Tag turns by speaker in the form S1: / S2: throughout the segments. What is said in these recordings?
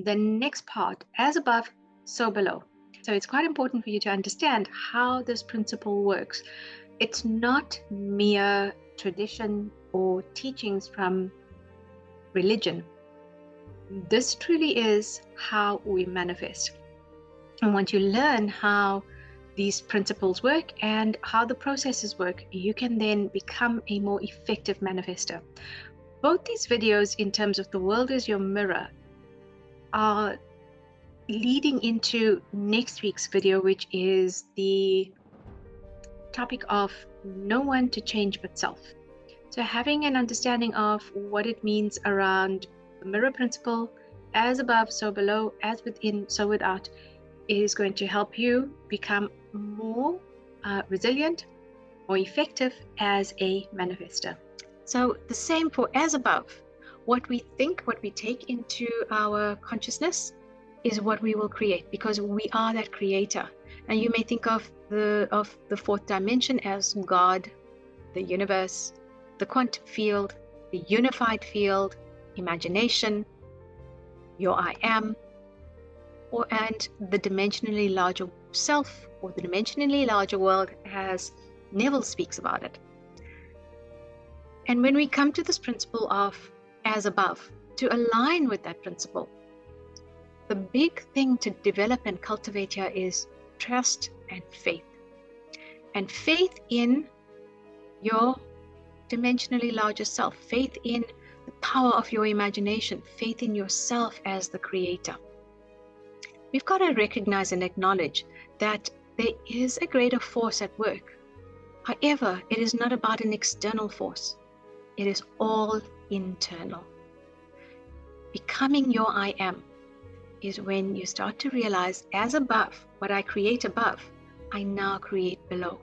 S1: the next part, as above, so below. So it's quite important for you to understand how this principle works. It's not mere tradition or teachings from religion. This truly is how we manifest. And once you learn how these principles work and how the processes work, you can then become a more effective manifester. Both these videos, in terms of the world is your mirror, are leading into next week's video, which is the topic of no one to change but self. So having an understanding of what it means around the mirror principle, as above, so below, as within, so without, is going to help you become more resilient, more effective as a manifester. So the same for as above. What we think, what we take into our consciousness is what we will create, because we are that creator. And you may think of the fourth dimension as God, the universe, the quantum field, the unified field, imagination, your I am, and the dimensionally larger self, or the dimensionally larger world, as Neville speaks about it. And when we come to this principle of as above, to align with that principle, the big thing to develop and cultivate here is trust and faith. And faith in your dimensionally larger self, faith in the power of your imagination, faith in yourself as the creator. We've got to recognize and acknowledge that there is a greater force at work. However, it is not about an external force. It is all internal. Becoming your I am is when you start to realize, as above, what I create above, I now create below.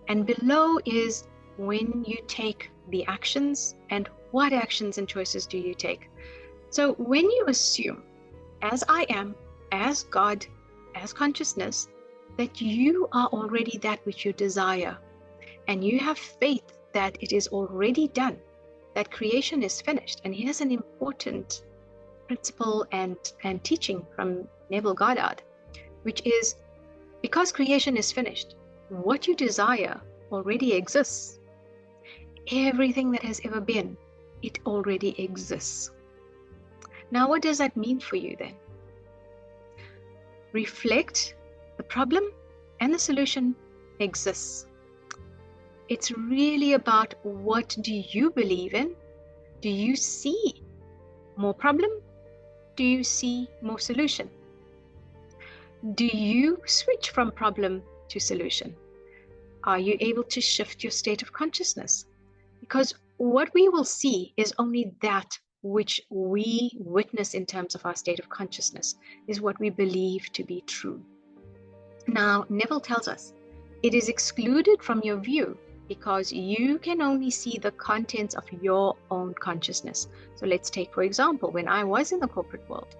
S1: And below is when you take the actions, and what actions and choices do you take? So when you assume, as I am, as God, as consciousness, that you are already that which you desire, and you have faith that it is already done, that creation is finished. And here's an important principle and teaching from Neville Goddard, which is, because creation is finished, what you desire already exists. Everything that has ever been, it already exists. Now, what does that mean for you then? Reflect. The problem and the solution exists. It's really about, what do you believe in? Do you see more problem? Do you see more solution? Do you switch from problem to solution? Are you able to shift your state of consciousness? Because what we will see is only that which we witness in terms of our state of consciousness, is what we believe to be true. Now, Neville tells us it is excluded from your view because you can only see the contents of your own consciousness. So let's take, for example, when I was in the corporate world.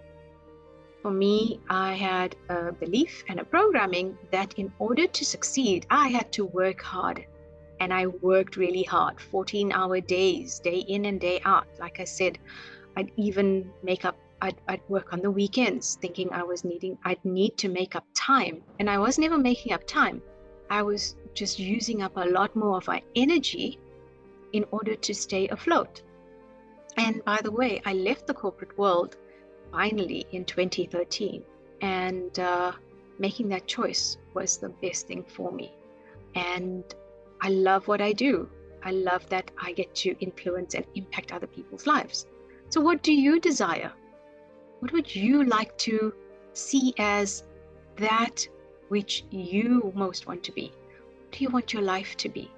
S1: For me, I had a belief and a programming that in order to succeed, I had to work hard. And I worked really hard, 14-hour days, day in and day out. Like I said, I'd even I'd work on the weekends, thinking I'd need to make up time. And I was never making up time. I was just using up a lot more of my energy in order to stay afloat. And by the way, I left the corporate world finally in 2013. And making that choice was the best thing for me. And I love what I do. I love that I get to influence and impact other people's lives. So what do you desire? What would you like to see as that which you most want to be? What do you want your life to be?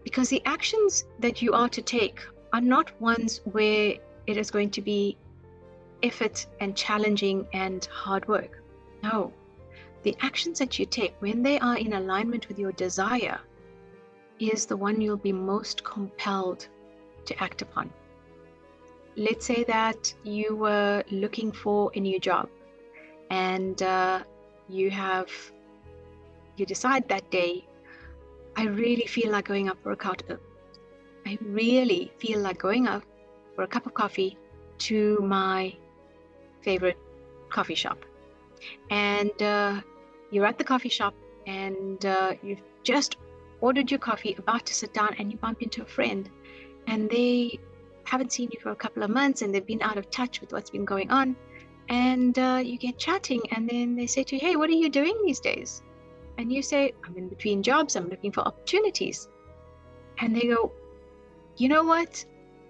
S1: Because the actions that you are to take are not ones where it is going to be effort and challenging and hard work. No. The actions that you take, when they are in alignment with your desire, is the one you'll be most compelled to act upon. Let's say that you were looking for a new job, and you decide that day, I really feel like going up for a workout. I really feel like going up for a cup of coffee to my favorite coffee shop. And you're at the coffee shop, and you've just ordered your coffee, about to sit down, and you bump into a friend, and they haven't seen you for a couple of months, and they've been out of touch with what's been going on. And you get chatting, and then they say to you, hey, what are you doing these days? And you say, I'm in between jobs, I'm looking for opportunities. And they go, you know what?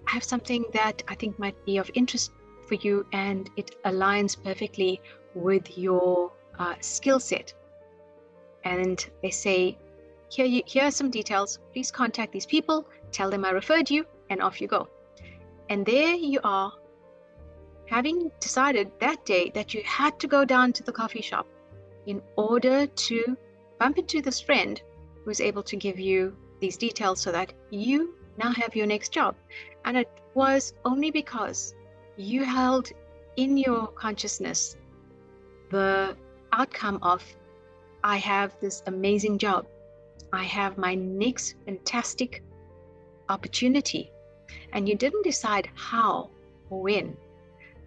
S1: I have something that I think might be of interest for you, and it aligns perfectly with your skill set. And they say, here are some details. Please contact these people, tell them I referred you, and off you go. And there you are, having decided that day that you had to go down to the coffee shop in order to bump into this friend who's able to give you these details so that you now have your next job. And it was only because you held in your consciousness the outcome of, I have this amazing job. I have my next fantastic opportunity. And you didn't decide how or when,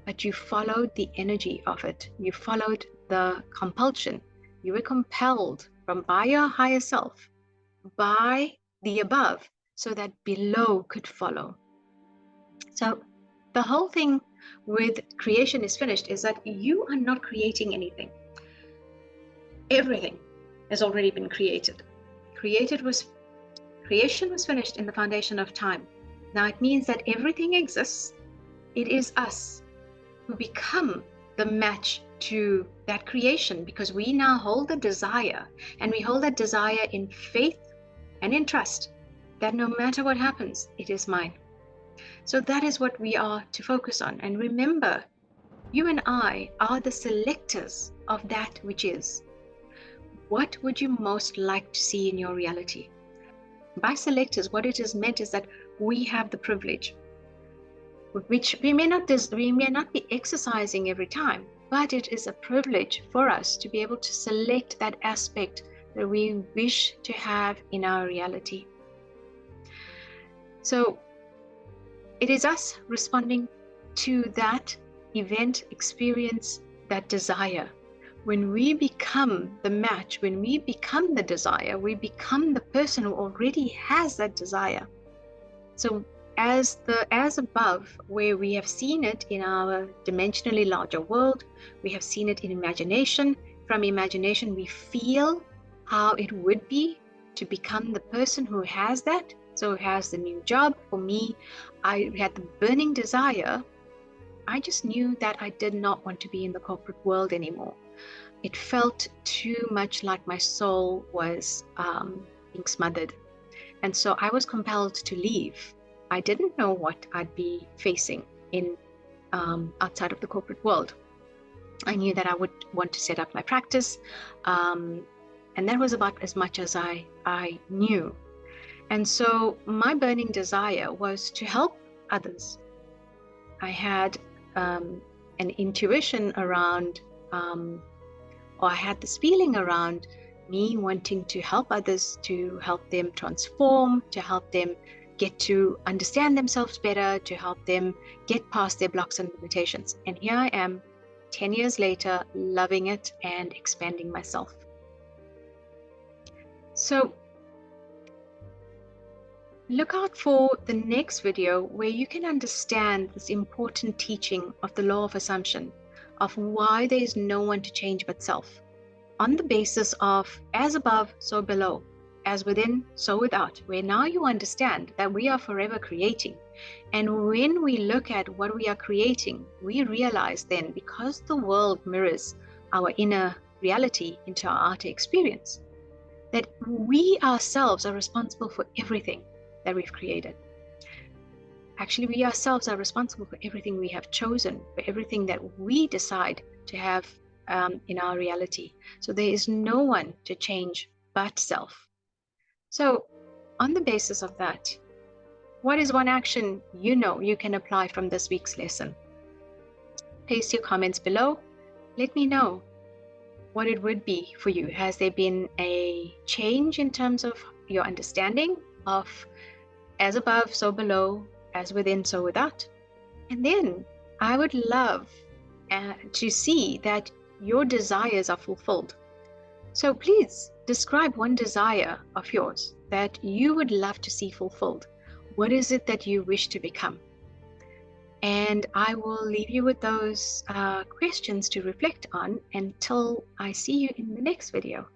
S1: but you followed the energy of it. You followed the compulsion. You were compelled by your higher self, by the above, so that below could follow. So the whole thing with creation is finished is that you are not creating anything. Everything has already been created. Creation was finished in the foundation of time. Now it means that everything exists. It is us who become the match to that creation, because we now hold the desire, and we hold that desire in faith and in trust that no matter what happens, it is mine. So that is what we are to focus on. And remember, you and I are the selectors of that which is. What would you most like to see in your reality? By selectors, what it is meant is that we have the privilege, which we may not be exercising every time, but it is a privilege for us to be able to select that aspect that we wish to have in our reality. So it is us responding to that event, experience, that desire. When we become the match, when we become the desire, we become the person who already has that desire. So as above, where we have seen it in our dimensionally larger world, we have seen it in imagination. From imagination, we feel how it would be to become the person who has that. So who has the new job. For me, I had the burning desire. I just knew that I did not want to be in the corporate world anymore. It felt too much like my soul was being smothered. And so I was compelled to leave. I didn't know what I'd be facing in outside of the corporate world. I knew that I would want to set up my practice. And that was about as much as I knew. And so my burning desire was to help others. I had an intuition around, or I had this feeling around me wanting to help others, to help them transform, to help them get to understand themselves better, to help them get past their blocks and limitations. And here I am, 10 years later, loving it and expanding myself. So look out for the next video where you can understand this important teaching of the law of assumption, of why there is no one to change but self, on the basis of as above, so below, as within, so without, where now you understand that we are forever creating. And when we look at what we are creating, we realize then, because the world mirrors our inner reality into our outer experience, that we ourselves are responsible for everything that we've created. Actually, we ourselves are responsible for everything we have chosen, for everything that we decide to have in our reality. So there is no one to change but self. So on the basis of that, what is one action you know you can apply from this week's lesson? Place your comments below. Let me know what it would be for you. Has there been a change in terms of your understanding of as above, so below, as within, so without? And then I would love to see that your desires are fulfilled. So please describe one desire of yours that you would love to see fulfilled. What is it that you wish to become? And I will leave you with those questions to reflect on until I see you in the next video.